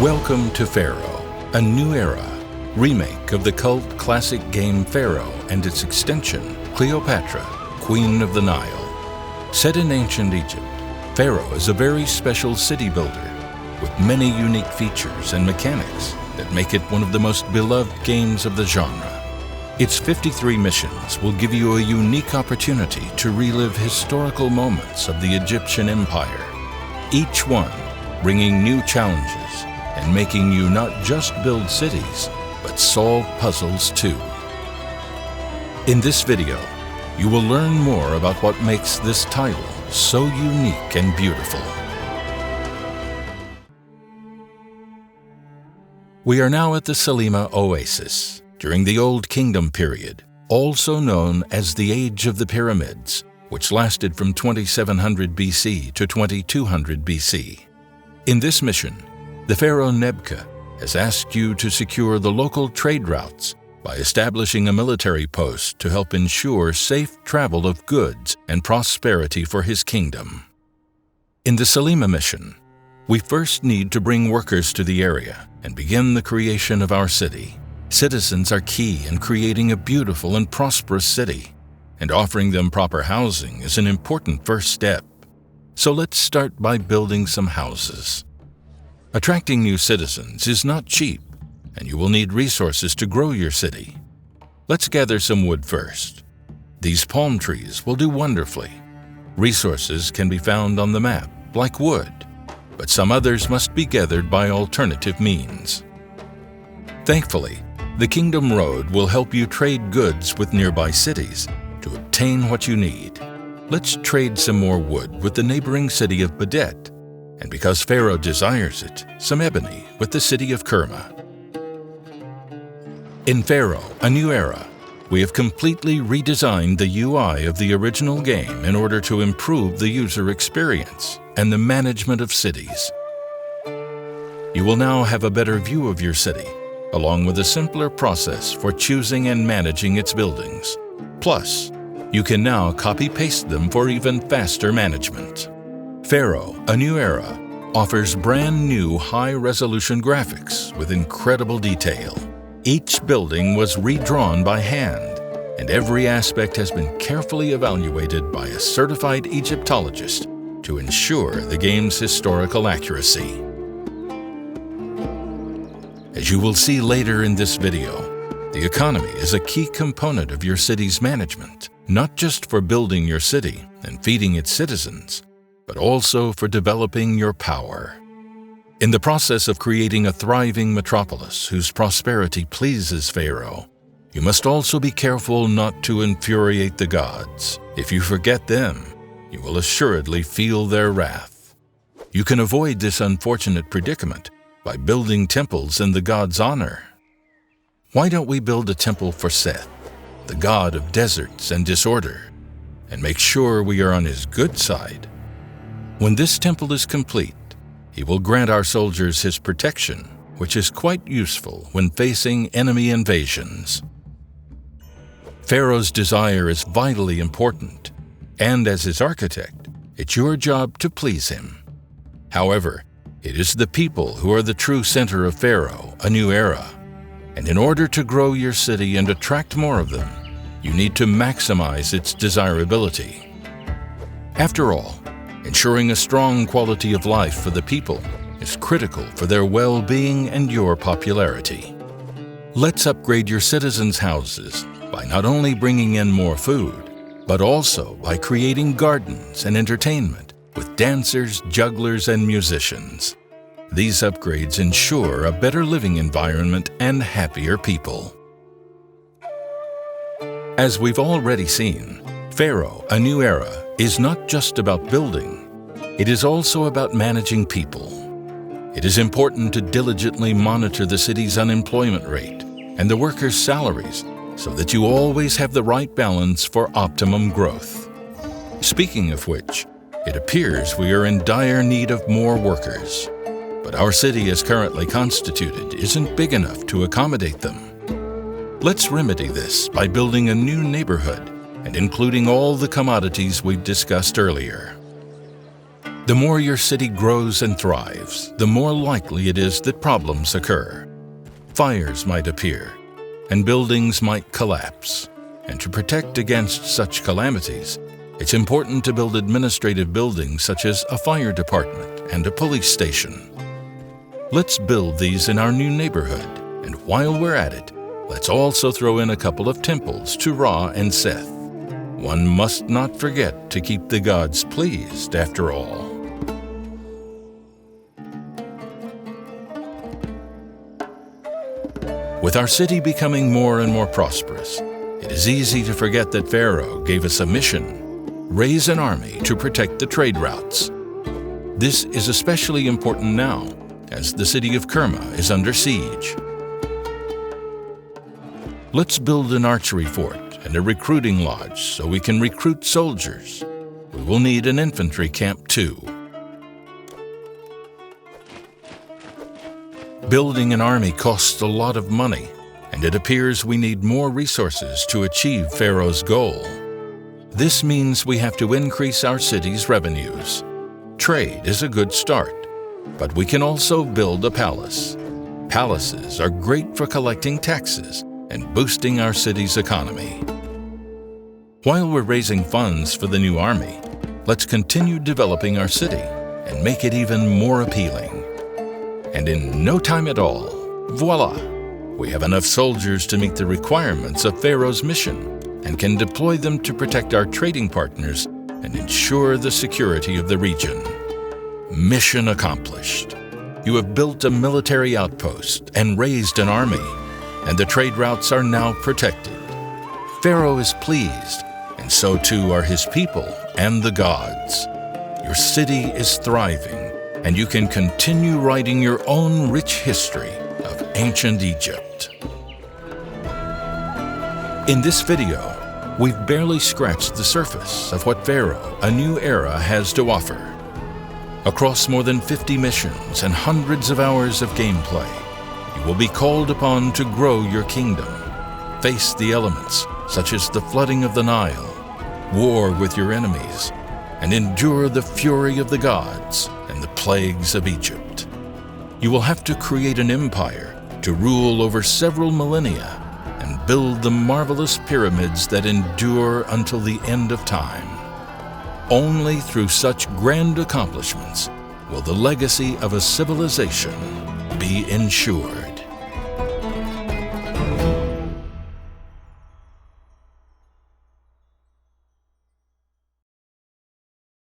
Welcome to Pharaoh, a new era, remake of the cult classic game Pharaoh and its extension, Cleopatra, Queen of the Nile. Set in ancient Egypt, Pharaoh is a very special city builder with many unique features and mechanics that make it one of the most beloved games of the genre. Its 53 missions will give you a unique opportunity to relive historical moments of the Egyptian Empire, each one bringing new challenges and making you not just build cities, but solve puzzles too. In this video, you will learn more about what makes this title so unique and beautiful. We are now at the Selima Oasis, during the Old Kingdom period, also known as the Age of the Pyramids, which lasted from 2700 BC to 2200 BC. In this mission, the Pharaoh Nebka has asked you to secure the local trade routes by establishing a military post to help ensure safe travel of goods and prosperity for his kingdom. In the Selima mission, we first need to bring workers to the area and begin the creation of our city. Citizens are key in creating a beautiful and prosperous city, and offering them proper housing is an important first step. So let's start by building some houses. Attracting new citizens is not cheap, and you will need resources to grow your city. Let's gather some wood first. These palm trees will do wonderfully. Resources can be found on the map, like wood, but some others must be gathered by alternative means. Thankfully, the Kingdom Road will help you trade goods with nearby cities to obtain what you need. Let's trade some more wood with the neighboring city of Bedet, and because Pharaoh desires it, some ebony with the city of Kerma. In Pharaoh, a new era, we have completely redesigned the UI of the original game in order to improve the user experience and the management of cities. You will now have a better view of your city, along with a simpler process for choosing and managing its buildings. Plus, you can now copy-paste them for even faster management. Pharaoh, a new era, offers brand new high-resolution graphics with incredible detail. Each building was redrawn by hand, and every aspect has been carefully evaluated by a certified Egyptologist to ensure the game's historical accuracy. As you will see later in this video, the economy is a key component of your city's management, not just for building your city and feeding its citizens, but also for developing your power. In the process of creating a thriving metropolis whose prosperity pleases Pharaoh, you must also be careful not to infuriate the gods. If you forget them, you will assuredly feel their wrath. You can avoid this unfortunate predicament by building temples in the god's honor. Why don't we build a temple for Seth, the god of deserts and disorder, and make sure we are on his good side? When this temple is complete, he will grant our soldiers his protection, which is quite useful when facing enemy invasions. Pharaoh's desire is vitally important, and as his architect, it's your job to please him. However, it is the people who are the true center of Pharaoh, a new era, and in order to grow your city and attract more of them, you need to maximize its desirability. After all, ensuring a strong quality of life for the people is critical for their well-being and your popularity. Let's upgrade your citizens' houses by not only bringing in more food, but also by creating gardens and entertainment with dancers, jugglers, and musicians. These upgrades ensure a better living environment and happier people. As we've already seen, Pharaoh, a new era, is not just about building. It is also about managing people. It is important to diligently monitor the city's unemployment rate and the workers' salaries so that you always have the right balance for optimum growth. Speaking of which, it appears we are in dire need of more workers, but our city as currently constituted isn't big enough to accommodate them. Let's remedy this by building a new neighborhood and including all the commodities we've discussed earlier. The more your city grows and thrives, the more likely it is that problems occur. Fires might appear, and buildings might collapse. And to protect against such calamities, it's important to build administrative buildings such as a fire department and a police station. Let's build these in our new neighborhood, and while we're at it, let's also throw in a couple of temples to Ra and Seth. One must not forget to keep the gods pleased, after all. With our city becoming more and more prosperous, it is easy to forget that Pharaoh gave us a mission: raise an army to protect the trade routes. This is especially important now, as the city of Kerma is under siege. Let's build an archery fort and a recruiting lodge so we can recruit soldiers. We will need an infantry camp too. Building an army costs a lot of money, and it appears we need more resources to achieve Pharaoh's goal. This means we have to increase our city's revenues. Trade is a good start, but we can also build a palace. Palaces are great for collecting taxes and boosting our city's economy. While we're raising funds for the new army, let's continue developing our city and make it even more appealing. And in no time at all, voila! We have enough soldiers to meet the requirements of Pharaoh's mission and can deploy them to protect our trading partners and ensure the security of the region. Mission accomplished. You have built a military outpost and raised an army, and the trade routes are now protected. Pharaoh is pleased, and so too are his people and the gods. Your city is thriving, and you can continue writing your own rich history of ancient Egypt. In this video, we've barely scratched the surface of what Pharaoh, a new era, has to offer. Across more than 50 missions and hundreds of hours of gameplay, you will be called upon to grow your kingdom, face the elements such as the flooding of the Nile, war with your enemies, and endure the fury of the gods and the plagues of Egypt. You will have to create an empire to rule over several millennia and build the marvelous pyramids that endure until the end of time. Only through such grand accomplishments will the legacy of a civilization be ensured.